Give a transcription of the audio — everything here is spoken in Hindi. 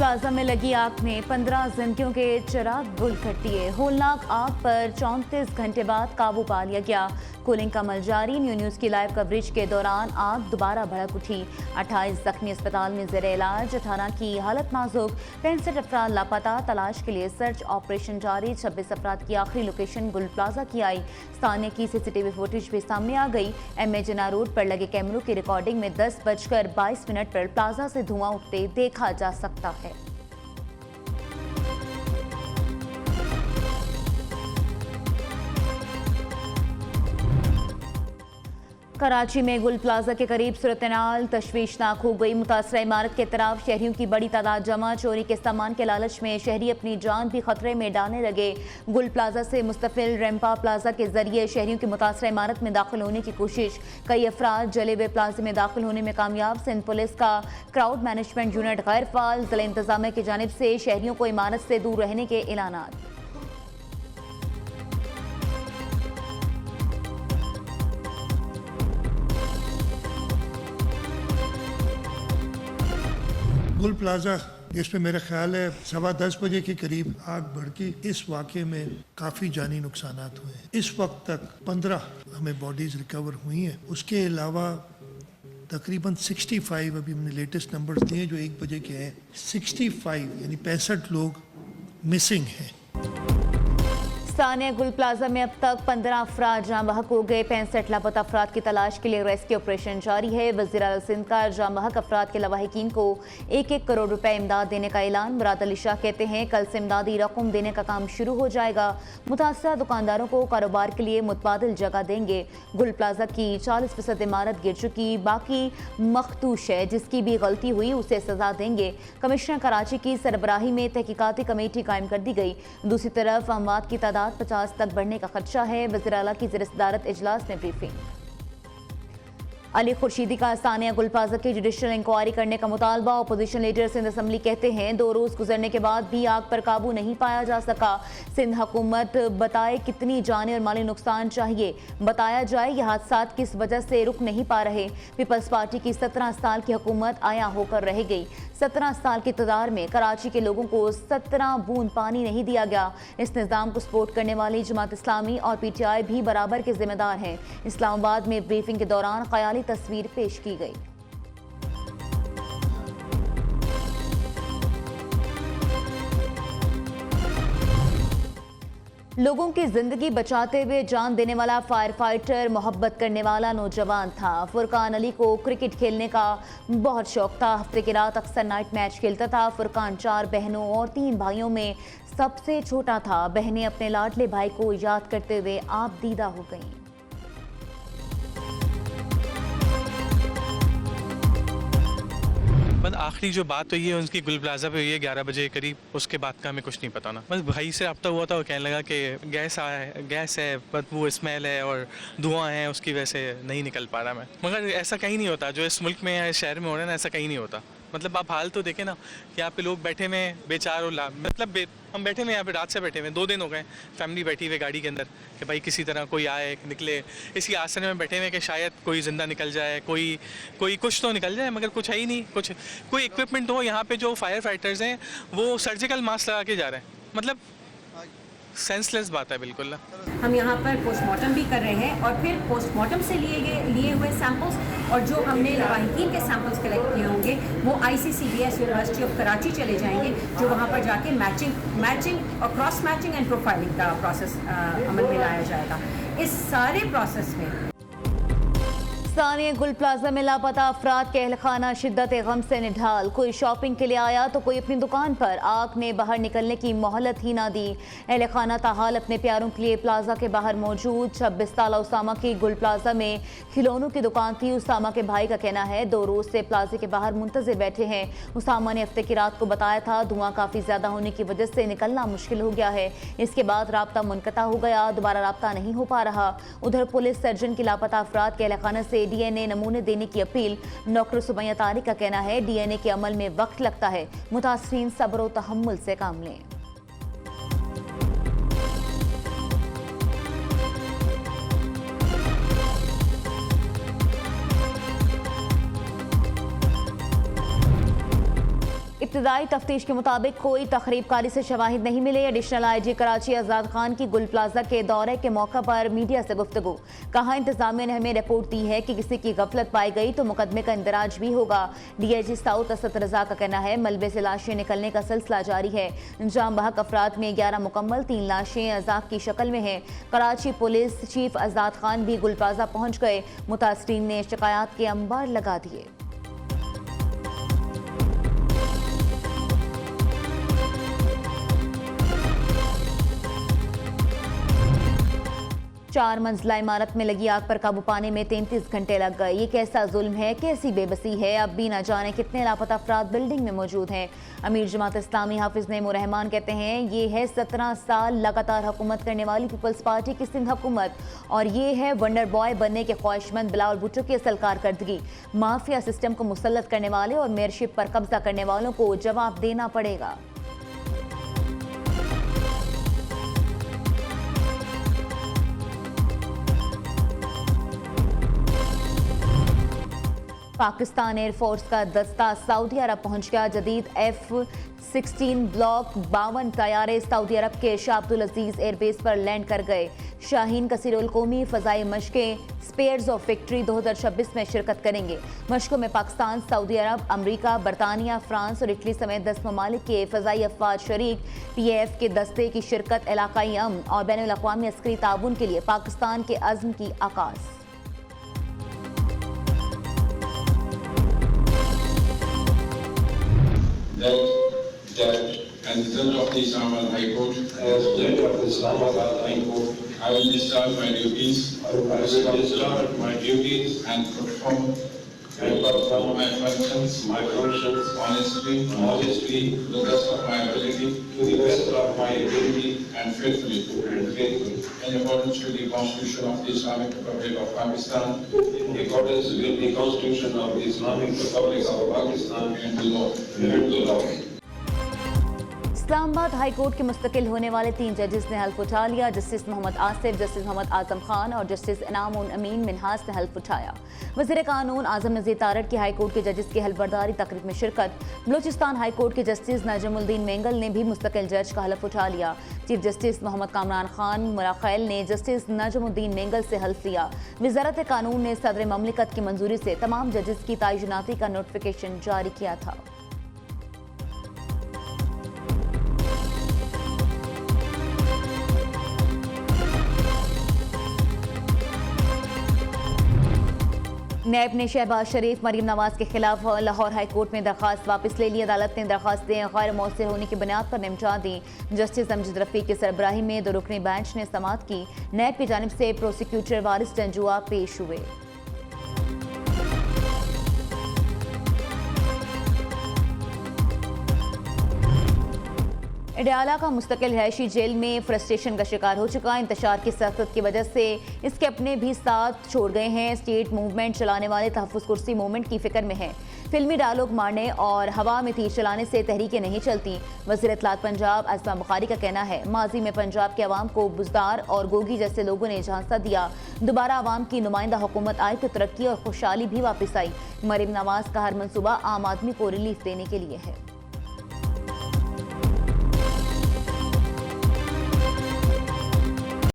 प्लाजा में लगी आग ने 15 जिंदगियों के चिराग गुल कर दिए। होलनाक आग पर 34 घंटे बाद काबू पा लिया गया। कूलिंग का अमल जारी। न्यू न्यूज की लाइव कवरेज के दौरान आग दोबारा भड़क उठी। 28 जख्मी अस्पताल में जेर इलाज, 18 की हालत नाजुक, 65 अफराद लापता। तलाश के लिए सर्च ऑपरेशन जारी। 26 अफराद की आखिरी लोकेशन गुल प्लाजा की आई। स्थानीय की सीसीटीवी फुटेज भी सामने आ गई। MA जिन्ना रोड पर लगे कैमरों की रिकॉर्डिंग में 10:22 पर प्लाजा से धुआं उठते देखा जा सकता है। कराची में गुल प्लाजा के करीब सूरत-ए-हाल तशवीशनाक हो गई। मुतासरा इमारत के तरफ शहरियों की बड़ी तादाद जमा। चोरी के सामान के लालच में शहरी अपनी जान भी खतरे में डालने लगे। गुल प्लाजा से मुस्तफिल रैंपा प्लाजा के जरिए शहरियों की मुतासरा इमारत में दाखिल होने की कोशिश। कई अफराद जले हुए प्लाजा में दाखिल होने में कामयाब। सिंध पुलिस का क्राउड मैनेजमेंट यूनिट गैर फाल। जिला इंतजामिया की जानिब से शहरियों को इमारत से दूर रहने के ऐलानात। गुल प्लाजा जिसमें मेरा ख्याल है 10:15 बजे के करीब आग भड़की। इस वाक़े में काफ़ी जानी नुकसानात हुए हैं। इस वक्त तक 15 हमें बॉडीज़ रिकवर हुई हैं। उसके अलावा तकरीबन 65 अभी हमने लेटेस्ट नंबर्स दिए जो 1 बजे के हैं। 65 यानी 65 लोग मिसिंग हैं। स्थानीय गुल प्लाजा में अब तक 15 अफराद जाँ बहक हो गए। 65 लापता अफराद की तलाश के लिए रेस्क्यू ऑपरेशन जारी है। वज़ीर आला सिंध का जाँ बहक अफराद के लवाहिकीन को 1-1 करोड़ रुपए इमदाद देने का ऐलान। मुराद अली शाह कहते हैं कल से इमदादी रकम देने का काम शुरू हो जाएगा। मुतासरा दुकानदारों को कारोबार के लिए मुतबादिल जगह देंगे। गुल प्लाजा की 40% इमारत गिर चुकी, बाकी मखदूश है। जिसकी भी गलती हुई उसे सजा देंगे। कमिश्नर कराची की सरबराही में तहकीकाती कमेटी कायम कर दी गई। दूसरी तरफ अमवात की तादाद 50 तक बढ़ने का खदशा है। वज़ीर आला की ज़ेर सदारत इजलास में ब्रीफिंग। अली खुर्शीदी का स्थानीय गुल प्लाजा की जुडिशल इंक्वायरी करने का मुतालबा। अपोजिशन लीडर सिंध असम्बली कहते हैं 2 रोज गुजरने के बाद भी आग पर काबू नहीं पाया जा सका। सिंध हुकूमत बताए कितनी जाने और माली नुकसान चाहिए, बताया जाए यह हादसा किस वजह से रुक नहीं पा रहे। पीपल्स पार्टी की 17 साल की हुकूमत आया होकर रह गई। 17 साल के इक़्तिदार में कराची के लोगों को 17 बूंद पानी नहीं दिया गया। इस निज़ाम को सपोर्ट करने वाली जमात इस्लामी और PTI भी बराबर के जिम्मेदार हैं। इस्लामाबाद में ब्रीफिंग के दौरान ख्याली तस्वीर पेश की गई। लोगों की जिंदगी बचाते हुए जान देने वाला फायर फाइटर, मोहब्बत करने वाला नौजवान था। फुरकान अली को क्रिकेट खेलने का बहुत शौक था। हफ्ते की रात अक्सर नाइट मैच खेलता था। फुरकान 4 बहनों और 3 भाइयों में सबसे छोटा था। बहनें अपने लाडले भाई को याद करते हुए आप दीदा हो गईं। बस आखिरी जो बात हुई है उनकी गुल प्लाजा पे हुई है 11 बजे के करीब। उसके बाद का हमें कुछ नहीं पता ना। बस भाई से रब्ता हुआ था, वो कहने लगा कि गैस है, बदबू स्मेल है और धुआं है, उसकी वजह से नहीं निकल पा रहा मैं। मगर ऐसा कहीं नहीं होता जो इस मुल्क में या इस शहर में हो रहा है ना, ऐसा कहीं नहीं होता। मतलब आप हाल तो देखें ना, यहाँ पे लोग बैठे हुए बेचार और मतलब हम बैठे हुए यहाँ पे रात से बैठे हुए 2 दिन हो गए। फैमिली बैठी हुई गाड़ी के अंदर कि भाई किसी तरह कोई आए निकले। इसी आसरे में बैठे हुए कि शायद कोई ज़िंदा निकल जाए, कोई कुछ तो निकल जाए, मगर कुछ है ही नहीं। कोई इक्विपमेंट हो। यहाँ पे जो फायर फाइटर्स हैं वो सर्जिकल मास्क लगा के जा रहे हैं। मतलब सेंसलेस बात है बिल्कुल। हम यहाँ पर पोस्टमार्टम भी कर रहे हैं और फिर पोस्टमार्टम से लिए हुए सैंपल्स और जो हमने लवाहिकीन के सैंपल्स कलेक्ट किए होंगे वो ICCBS यूनिवर्सिटी ऑफ कराची चले जाएंगे, जो वहाँ पर जाके मैचिंग और क्रॉस मैचिंग एंड प्रोफाइलिंग का प्रोसेस अमल में लाया जाएगा। इस सारे प्रोसेस में स्थानीय गुल प्लाजा में लापता अफराद के अहलखाना शिद्दत गम से निढाल। कोई शॉपिंग के लिए आया तो कोई अपनी दुकान पर। आग ने बाहर निकलने की मोहलत ही ना दी। अहलखाना ताहाल अपने प्यारों के लिए प्लाजा के बाहर मौजूद। 26 साल उसामा की गुल प्लाजा में खिलौनों की दुकान थी। उसामा के भाई का कहना है 2 रोज से प्लाजे के बाहर मुंतजिर बैठे हैं। उसामा ने हफ्ते की रात को बताया था धुआं काफ़ी ज़्यादा होने की वजह से निकलना मुश्किल हो गया है। इसके बाद राब्ता मुनक़ता हो गया, दोबारा राब्ता नहीं हो पा रहा। उधर पुलिस सर्जन की लापता अफराद के अहलखाना से DNA नमूने देने की अपील। डॉक्टर सुमैया तारिक का कहना है DNA के अमल में वक्त लगता है, मुतासरीन सब्र और तहम्मुल से काम लें। इब्तदाई तफ्तीश के मुताबिक कोई तखरीबकारी से शवाहिद नहीं मिले। एडिशनल IG कराची आज़ाद खान की गुल प्लाजा के दौरे के मौका पर मीडिया से गुफ्तगू। कहा, इंतजामिया ने हमें रिपोर्ट दी है कि किसी की गफलत पाई गई तो मुकदमे का इंदराज भी होगा। DIG साउथ असद रजा का कहना है, मलबे से लाशें निकलने का सिलसिला जारी है। जाम बहक अफराद में 11 मुकम्मल, 3 लाशें अजाब की शक्ल में हैं। कराची पुलिस चीफ आज़ाद खान भी गुल प्लाजा पहुंच गए। मुतासरीन ने शिकायत के अंबार लगा दिए। चार मंजिला इमारत में लगी आग पर काबू पाने में 33 घंटे लग गए। ये कैसा जुल्म है, कैसी बेबसी है। अब भी न जाने कितने लापता अफराद बिल्डिंग में मौजूद हैं। अमीर जमात इस्लामी हाफिज नईमुर रहमान कहते हैं, ये है 17 साल लगातार हुकूमत करने वाली पीपल्स पार्टी की सिंध हुकूमत, और ये है वंडर बॉय बनने के ख्वाहिशमंद बिलावल भुट्टो की असल कारकर्दगी। माफिया सिस्टम को मुसल्लत करने वाले और मेयरशिप पर कब्जा करने वालों को जवाब देना पड़ेगा। पाकिस्तान एयरफोर्स का दस्ता सऊदी अरब पहुंच गया। जदीद F-16 ब्लॉक 52 तैयारे सऊदी अरब के शाह अब्दुल अजीज एयरबेस पर लैंड कर गए। शाहीन कसीरुल कौमी फ़ज़ाई मशकें स्पेयर्स ऑफ विक्ट्री 2026 में शिरकत करेंगे। मशकों में पाकिस्तान, सऊदी अरब, अमरीका, बरतानिया, फ्रांस और इटली समेत 10 ममालिक के फ़ज़ाई अफवाज शरीक। PAF के दस्ते की शिरकत इलाकाई अमन और बैनुल अक़वामी अस्करी ताउन के लिए पाकिस्तान के अज़्म की आकाश। That as a result of the Islamabad High Court, I will discharge my duties and perform my functions honestly, to the best of my ability, and faithfully, in accordance with the Constitution of the Islamic Republic of Pakistan, and the law. Islamabad high court के मुस्तकिल होने वाले 3 जजेस ने हल्फ उठा लिया। जस्टिस मोहम्मद आसिफ, जस्टिस मोहम्मद आजम खान और जस्टिस इनाम उन अमीन मिनहास ने हल्फ उठाया। वज़ीर कानून आजम नज़ीर तारड़ की हाई कोर्ट के जजेस की हल्फ बर्दारी तकरीब में शिरकत। बलूचिस्तान हाई कोर्ट के जस्टिस नजमुद्दीन मेंगल ने भी मुस्तकिल जज का हल्फ उठा लिया। चीफ जस्टिस मोहम्मद कामरान खान मुराखैल ने जस्टिस नजमुद्दीन मेंगल से हल्फ लिया। वज़ारत कानून ने सदर ममलिकत की मंजूरी से तमाम जजेस की तैनाती का नोटिफिकेशन जारी किया था। नैब ने शहबाज शरीफ, मरीम नवाज के खिलाफ लाहौर हाई कोर्ट में दरखास्त वापस ले ली। अदालत ने दरखास्तें गैर मौसर होने की बुनियाद पर निमटा दी। जस्टिस अमजद रफ़ी की सरबराही में 2 रुकनी बेंच ने समाअत की। नैब की जानिब से प्रोसिक्यूटर वारिस जंजुआ पेश हुए। अडयाला का मुस्तकिल रिहायशी जेल में फ्रस्ट्रेशन का शिकार हो चुका। इंतशार की सियासत की वजह से इसके अपने भी साथ छोड़ गए हैं। स्टेट मूवमेंट चलाने वाले तहफ़्फ़ुज़ कुर्सी मूवमेंट की फिक्र में है। फिल्मी डायलॉग मारने और हवा में तीर चलाने से तहरीकें नहीं चलती। वज़ीर इत्तलात पंजाब अज़मा बुखारी का कहना है, माजी में पंजाब के अवाम को बुज़दार और गोगी जैसे लोगों ने झांसा दिया। दोबारा अवाम की नुमाइंदा हुकूमत आई तो तरक्की और खुशहाली भी वापस आई। मरीम नवाज का हर मंसूबा आम आदमी को रिलीफ देने के लिए है।